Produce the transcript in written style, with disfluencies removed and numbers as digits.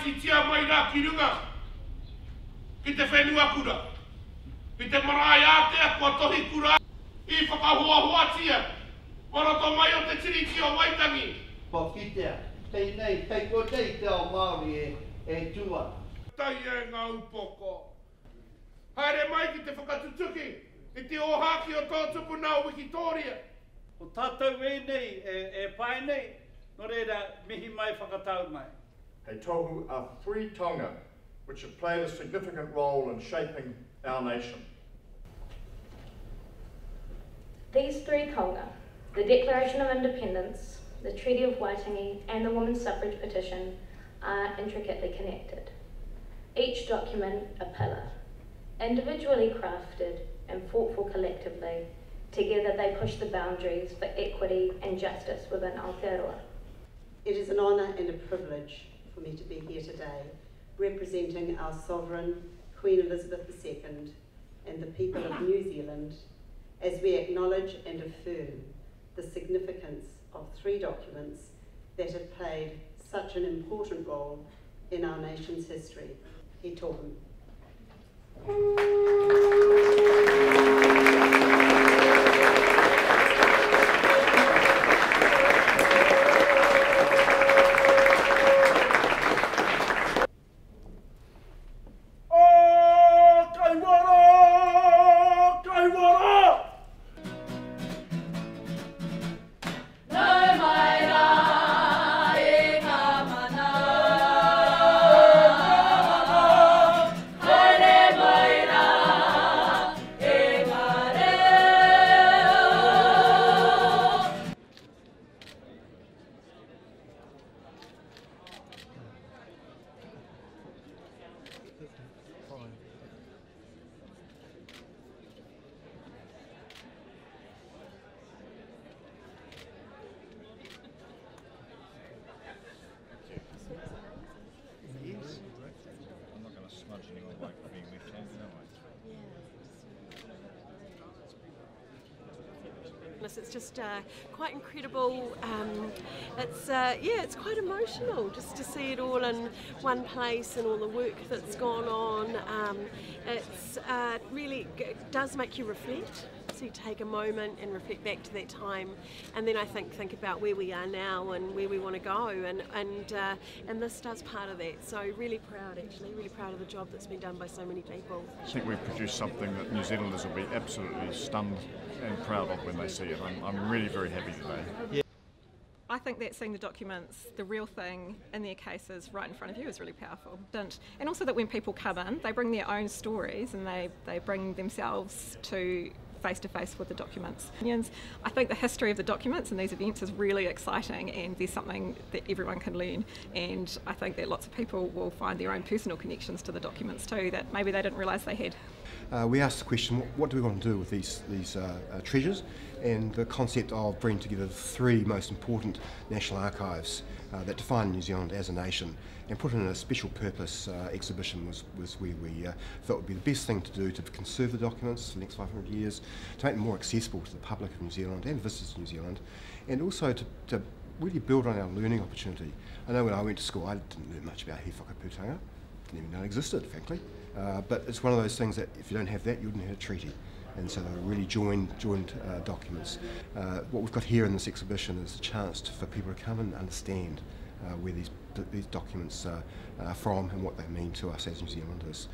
maiti tia mai rā ki runga. Ki te whenua kura. Ki te marae ātea kua tohi kura. I whakahoa tia. Maroto mai o te Tiriti o Waitangi. Pokitea, pei nei, pei ko nei te ao Māori e tua. Tai e ngā upoko. Haere mai ki te whakatutuki. I te ohaki o tōtupu nā Wikitoria. O tātou e nei, e pai nei, no reira mihi mai whakatau mai. He Tohu are three taonga which have played a significant role in shaping our nation. These three taonga, the Declaration of Independence, the Treaty of Waitangi and the Women's Suffrage Petition are intricately connected. Each document a pillar, individually crafted and fought for collectively. Together they push the boundaries for equity and justice within Aotearoa. It is an honour and a privilege for me to be here today, representing our Sovereign, Queen Elizabeth II, and the people of New Zealand, as we acknowledge and affirm the significance of three documents that have played such an important role in our nation's history. He Tohu. It's just quite incredible. It's quite emotional just to see it all in one place and all the work that's gone on. It's really it does make you reflect. So you take a moment and reflect back to that time, and then I think about where we are now and where we want to go, and this does part of that. So really proud, actually, really proud of the job that's been done by so many people. I think we've produced something that New Zealanders will be absolutely stunned and proud of when they see it. I'm really very happy today. Yeah. I think that seeing the documents, the real thing in their cases right in front of you is really powerful. And also that when people come in, they bring their own stories and they bring themselves to face with the documents. I think the history of the documents and these events is really exciting, and there's something that everyone can learn, and I think that lots of people will find their own personal connections to the documents too that maybe they didn't realise they had. We asked the question, what do we want to do with these treasures, and the concept of bringing together the three most important national archives that define New Zealand as a nation, and put in a special purpose exhibition was where we felt would be the best thing to do to conserve the documents for the next 500 years, to make them more accessible to the public of New Zealand and visitors to New Zealand, and also to really build on our learning opportunity. I know when I went to school I didn't learn much about He Whakaputanga, didn't even know it existed, frankly, but it's one of those things that if you don't have that, you wouldn't have a treaty. And so they're really joined documents. What we've got here in this exhibition is a chance for people to come and understand where these documents are from and what they mean to us as New Zealanders.